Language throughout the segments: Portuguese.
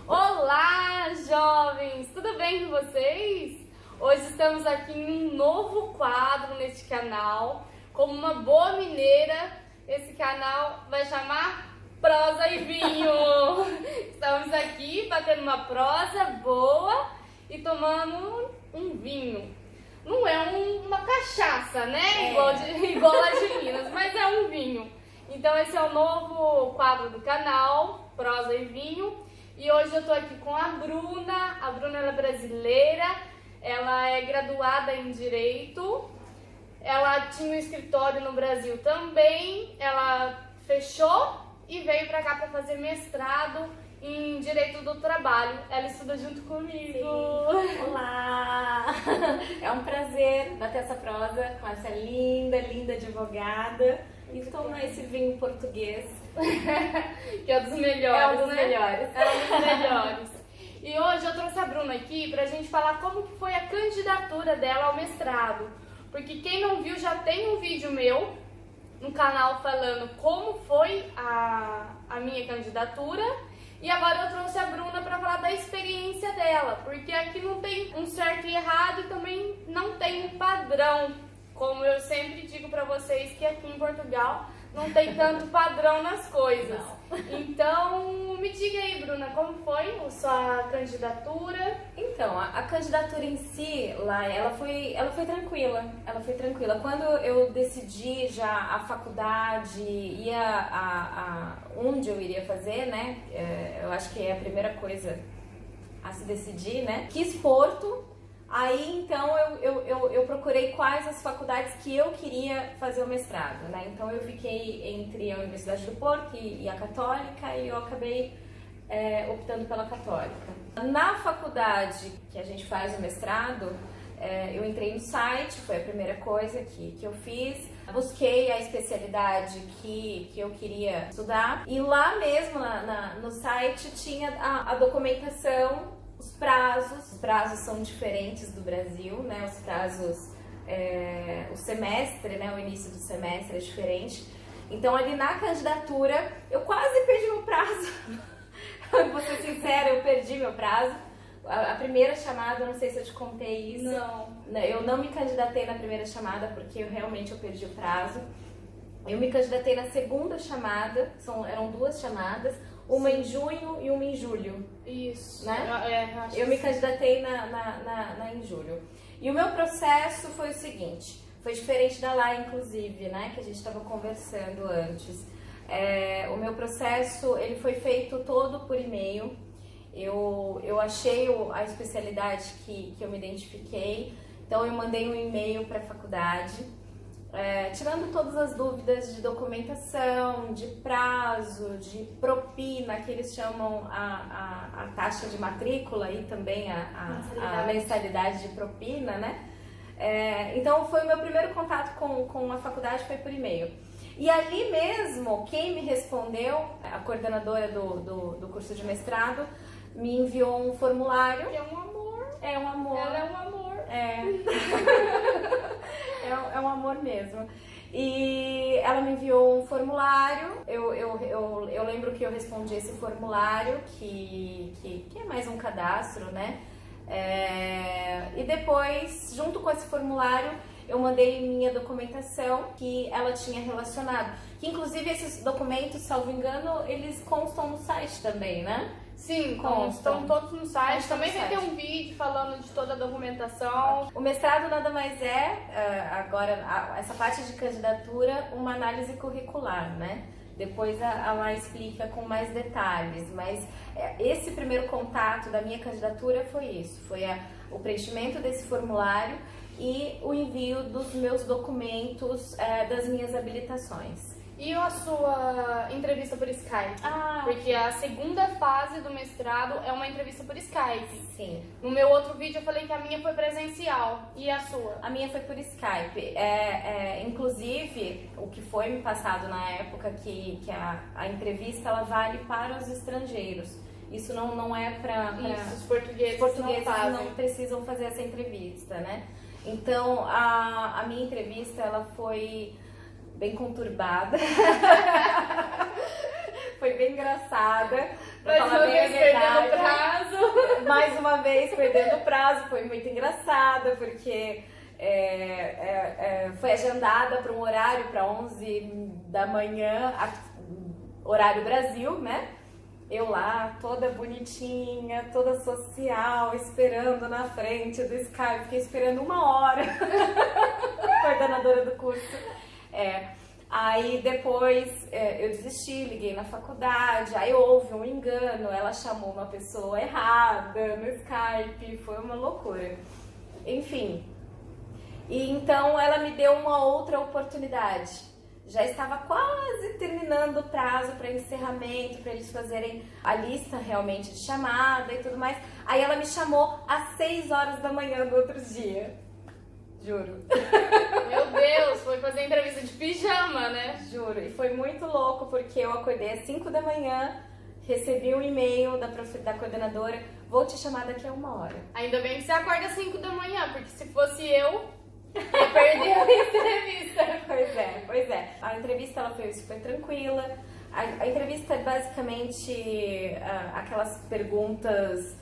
Olá, jovens! Tudo bem com vocês? Hoje estamos aqui em um novo quadro neste canal. Como uma boa mineira, esse canal vai chamar Prosa e Vinho. Estamos aqui batendo uma prosa boa e tomando um vinho. Não é uma cachaça, né? Igual lá de Minas, mas é um vinho. Então esse é o novo quadro do canal, Prosa e Vinho. E hoje eu tô aqui com a Bruna. A Bruna ela é brasileira, ela é graduada em Direito. Ela tinha um escritório no Brasil também. Ela fechou e veio pra cá pra fazer mestrado em Direito do Trabalho. Ela estuda junto comigo. Sim. Olá! É um prazer bater essa prosa com essa linda advogada e tomar esse vinho português. Que é um dos melhores, É um dos né? melhores. É um dos melhores. E hoje eu trouxe a Bruna aqui pra gente falar como que foi a candidatura dela ao mestrado. Porque quem não viu, já tem um vídeo meu no canal falando como foi a minha candidatura. E agora eu trouxe a Bruna pra falar da experiência dela. Porque aqui não tem um certo e errado e também não tem um padrão. Como eu sempre digo pra vocês que aqui em Portugal não tem tanto padrão nas coisas. Não. Então, me diga aí, Bruna, como foi a sua candidatura? Então, a candidatura em si, lá, ela foi tranquila. Ela foi tranquila. Quando eu decidi já a faculdade e onde eu iria fazer, né? Eu acho que é a primeira coisa a se decidir, né? Quis Porto. Aí, então, eu procurei quais as faculdades que eu queria fazer o mestrado, né? Então, eu fiquei entre a Universidade do Porto e a Católica e eu acabei optando pela Católica. Na faculdade que a gente faz o mestrado, eu entrei no site, foi a primeira coisa que eu fiz. Busquei a especialidade que eu queria estudar e lá mesmo no site tinha a documentação. Os prazos são diferentes do Brasil, né? Os prazos, o semestre, né? O início do semestre é diferente. Então, ali na candidatura, eu quase perdi meu prazo. Vou ser sincera, eu perdi meu prazo. A primeira chamada, eu não sei se eu te contei isso. Não. Eu não me candidatei na primeira chamada porque eu perdi o prazo. Eu me candidatei na segunda chamada, eram duas chamadas. Uma em junho e uma em julho. Isso. Né? Eu me candidatei em julho. E o meu processo foi o seguinte, foi diferente da lá, inclusive, né? Que a gente estava conversando antes. O meu processo, ele foi feito todo por e-mail. Eu achei a especialidade que eu me identifiquei. Então, eu mandei um e-mail para a faculdade. Tirando todas as dúvidas de documentação, de prazo, de propina, que eles chamam a taxa de matrícula e também a mensalidade de propina, né? Então foi o meu primeiro contato com a faculdade, foi por e-mail. E ali mesmo, quem me respondeu, a coordenadora do curso de mestrado, me enviou um formulário. É um amor. É um amor. Ela é um amor. É um amor mesmo. E ela me enviou um formulário. Eu lembro que eu respondi esse formulário, que é mais um cadastro, né? E depois, junto com esse formulário, eu mandei minha documentação que ela tinha relacionado. Que inclusive esses documentos, salvo engano, eles constam no site também, né? Sim, estão todos no site. Constam Também no vai ter site. um vídeo falando de toda a documentação. O mestrado nada mais agora, essa parte de candidatura, uma análise curricular, né? Depois a lá explica com mais detalhes, mas esse primeiro contato da minha candidatura foi isso, foi o preenchimento desse formulário e o envio dos meus documentos, das minhas habilitações. E a sua entrevista por Skype? Porque a segunda fase do mestrado é uma entrevista por Skype. Sim. No meu outro vídeo eu falei que a minha foi presencial. E a sua? A minha foi por Skype. Inclusive, o que foi me passado na época que a entrevista ela vale para os estrangeiros. Isso não é para... Os portugueses não precisam fazer essa entrevista, né? Então, a minha entrevista ela foi bem conturbada. Foi bem engraçada. Pra falar bem a verdade. mais uma vez perdendo o prazo, foi muito engraçada, porque foi agendada para um horário para 11 da manhã, horário Brasil, né? Eu lá, toda bonitinha, toda social, esperando na frente do Skype, fiquei esperando 1 hora, coordenadora do curso. Aí depois eu desisti, liguei na faculdade, aí houve um engano, ela chamou uma pessoa errada no Skype, foi uma loucura. Enfim, e então ela me deu uma outra oportunidade. Já estava quase terminando o prazo para encerramento, para eles fazerem a lista realmente de chamada e tudo mais. Aí ela me chamou às 6 horas da manhã do outro dia. Juro. Meu Deus, foi fazer entrevista de pijama, né? Juro. E foi muito louco, porque eu acordei às 5 da manhã, recebi um e-mail da coordenadora, vou te chamar daqui a 1 hora. Ainda bem que você acorda às 5 da manhã, porque se fosse eu ia perder a entrevista. Pois é. A entrevista ela foi super tranquila. A entrevista é basicamente aquelas perguntas...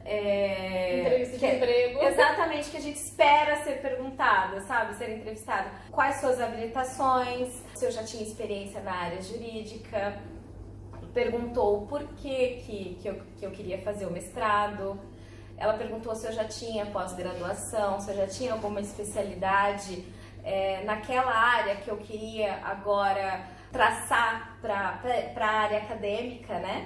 entrevista de emprego. Exatamente, que a gente espera ser perguntada, sabe? Ser entrevistada. Quais suas habilitações, se eu já tinha experiência na área jurídica. Perguntou por que eu queria fazer o mestrado. Ela perguntou se eu já tinha pós-graduação, se eu já tinha alguma especialidade naquela área que eu queria agora traçar para a área acadêmica, né?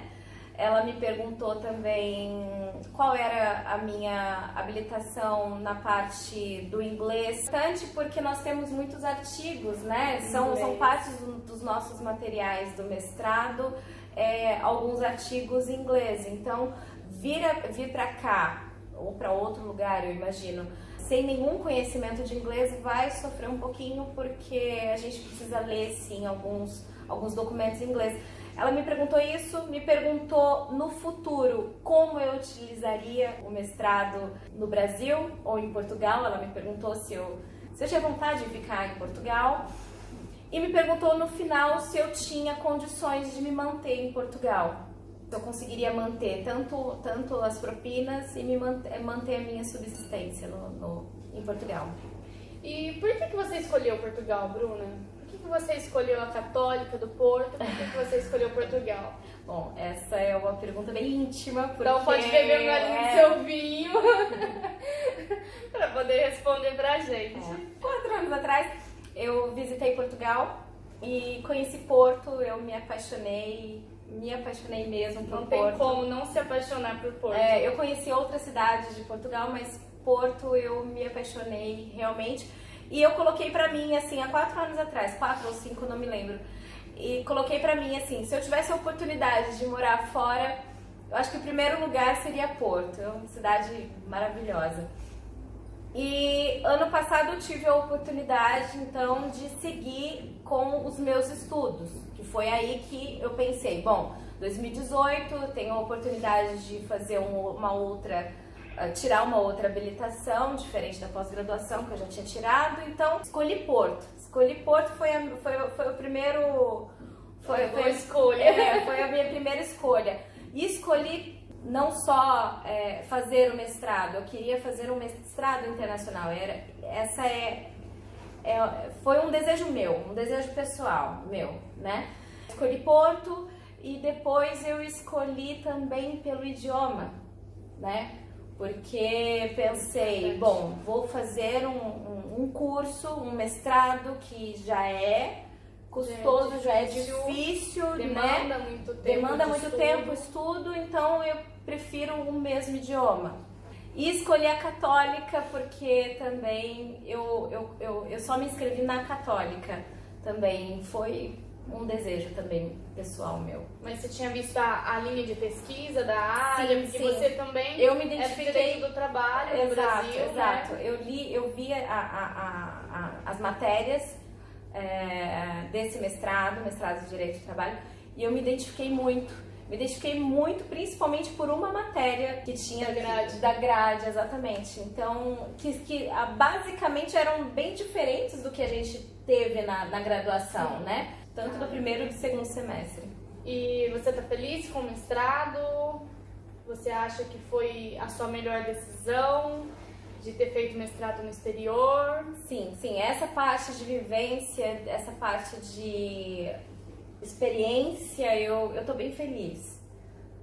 Ela me perguntou também qual era a minha habilitação na parte do inglês, bastante porque nós temos muitos artigos, né? São partes dos nossos materiais do mestrado, alguns artigos em inglês. Então, vir para cá ou para outro lugar, eu imagino, sem nenhum conhecimento de inglês, vai sofrer um pouquinho porque a gente precisa ler, sim, alguns documentos em inglês. Ela me perguntou isso, me perguntou no futuro como eu utilizaria o mestrado no Brasil ou em Portugal. Ela me perguntou se eu tinha vontade de ficar em Portugal e me perguntou no final se eu tinha condições de me manter em Portugal. Se eu conseguiria manter tanto as propinas e manter a minha subsistência em Portugal. E por que você escolheu Portugal, Bruna? Por que você escolheu a Católica do Porto? Por que você escolheu Portugal? Bom, essa é uma pergunta bem íntima, porque... Então pode beber um golinho do seu vinho para poder responder pra gente. 4 anos atrás eu visitei Portugal e conheci Porto, eu me apaixonei mesmo por Porto. Não tem como não se apaixonar por Porto. Eu conheci outras cidades de Portugal, mas Porto eu me apaixonei realmente. E eu coloquei pra mim, assim, há 4 anos atrás, 4 ou 5, não me lembro. E coloquei pra mim, assim, se eu tivesse a oportunidade de morar fora, eu acho que o primeiro lugar seria Porto. É uma cidade maravilhosa. E ano passado eu tive a oportunidade, então, de seguir com os meus estudos. Que foi aí que eu pensei, bom, 2018 eu tenho a oportunidade de fazer tirar uma outra habilitação, diferente da pós-graduação que eu já tinha tirado, então escolhi Porto. Escolhi Porto, foi o primeiro... Foi a escolha. Foi a minha primeira escolha. E escolhi não só fazer o mestrado, eu queria fazer um mestrado internacional. Foi um desejo meu, um desejo pessoal meu, né? Escolhi Porto e depois eu escolhi também pelo idioma, né? Porque pensei, bom, vou fazer um curso, um mestrado que já é custoso, já é difícil, demanda né? Muito tempo. Demanda muito tempo, estudo, então eu prefiro o mesmo idioma. E escolhi a Católica porque também eu só me inscrevi na Católica também, foi um desejo também pessoal meu. Mas você tinha visto a linha de pesquisa da área, Sim, porque sim. Você também Eu me identifiquei... é direito do trabalho no Brasil, Exato. né? Eu vi as matérias desse mestrado de Direito do Trabalho, e eu me identifiquei muito. Me identifiquei muito, principalmente por uma matéria que tinha da grade, exatamente. Então, que basicamente eram bem diferentes do que a gente teve na graduação, né? Tanto do primeiro e do segundo semestre. E você tá feliz com o mestrado? você acha que foi a sua melhor decisão de ter feito mestrado no exterior? Sim, essa parte de vivência, essa parte de experiência, eu tô bem feliz.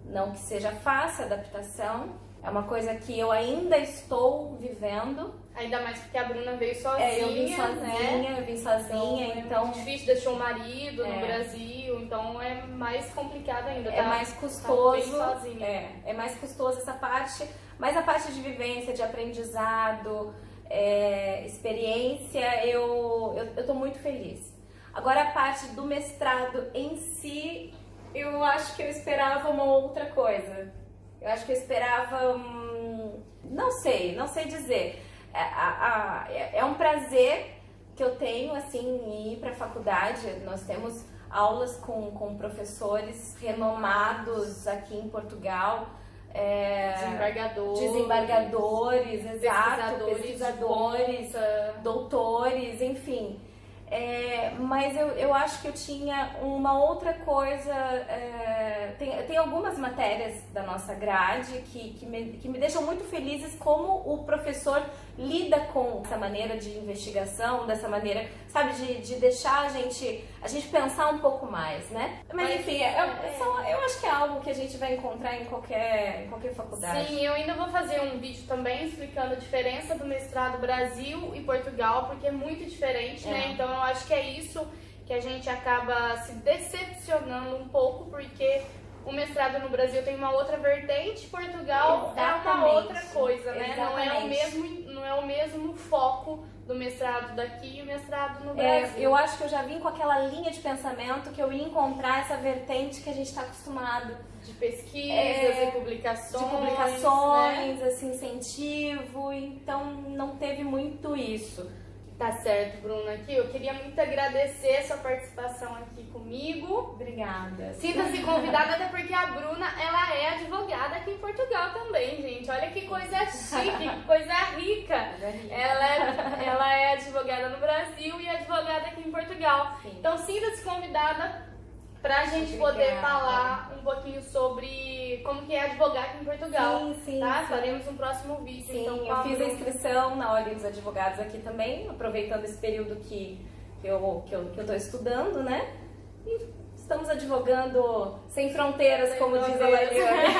Não que seja fácil a adaptação, é uma coisa que eu ainda estou vivendo. Ainda mais porque a Bruna veio sozinha, eu vim sozinha, então... É muito difícil, deixou o marido no Brasil, então é mais complicado ainda. É mais custoso, sozinha. É mais custoso essa parte, mas a parte de vivência, de aprendizado, experiência, eu tô muito feliz. Agora a parte do mestrado em si, eu acho que eu esperava uma outra coisa. Eu acho que eu esperava, não sei dizer. É um prazer que eu tenho, assim, em ir para a faculdade. Nós temos aulas com professores renomados aqui em Portugal. Desembargadores, exato, pesquisadores, doutores, enfim. Mas eu acho que eu tinha uma outra coisa. Tem algumas matérias da nossa grade que me deixam muito felizes, como o professor lida com essa maneira de investigação, dessa maneira, sabe, de deixar a gente pensar um pouco mais, né? Mas enfim, eu acho que é algo que a gente vai encontrar em qualquer faculdade. Sim, eu ainda vou fazer um vídeo também explicando a diferença do mestrado Brasil e Portugal, porque é muito diferente, né? Então eu acho que é isso que a gente acaba se decepcionando um pouco, porque o mestrado no Brasil tem uma outra vertente, Portugal é uma outra coisa, né? Não é o mesmo foco do mestrado daqui e o mestrado no Brasil. Eu acho que eu já vim com aquela linha de pensamento que eu ia encontrar essa vertente que a gente está acostumado. De pesquisas e publicações. De publicações, né? Assim, incentivo, então não teve muito isso. Tá certo, Bruna. Aqui eu queria muito agradecer a sua participação aqui comigo. Obrigada. Sinta-se convidada, até porque a Bruna, ela é advogada aqui em Portugal também, gente. Olha que coisa chique, que coisa rica. Ela é advogada no Brasil e advogada aqui em Portugal. Sim. Então sinta-se convidada pra gente poder falar um pouquinho sobre como que é advogar aqui em Portugal. Sim. Faremos um próximo vídeo. Sim, então, eu fiz a inscrição na Ordem dos Advogados aqui também, aproveitando esse período que eu tô estudando, né? E estamos advogando sem fronteiras, como diz a Lariane.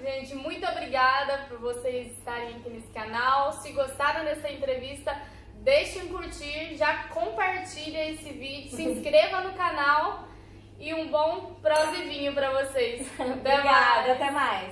Gente, muito obrigada por vocês estarem aqui nesse canal. Se gostaram dessa entrevista, deixem um curtir, já compartilha esse vídeo, se inscreva no canal. E um bom prosa e vinho pra vocês. Obrigada, até mais.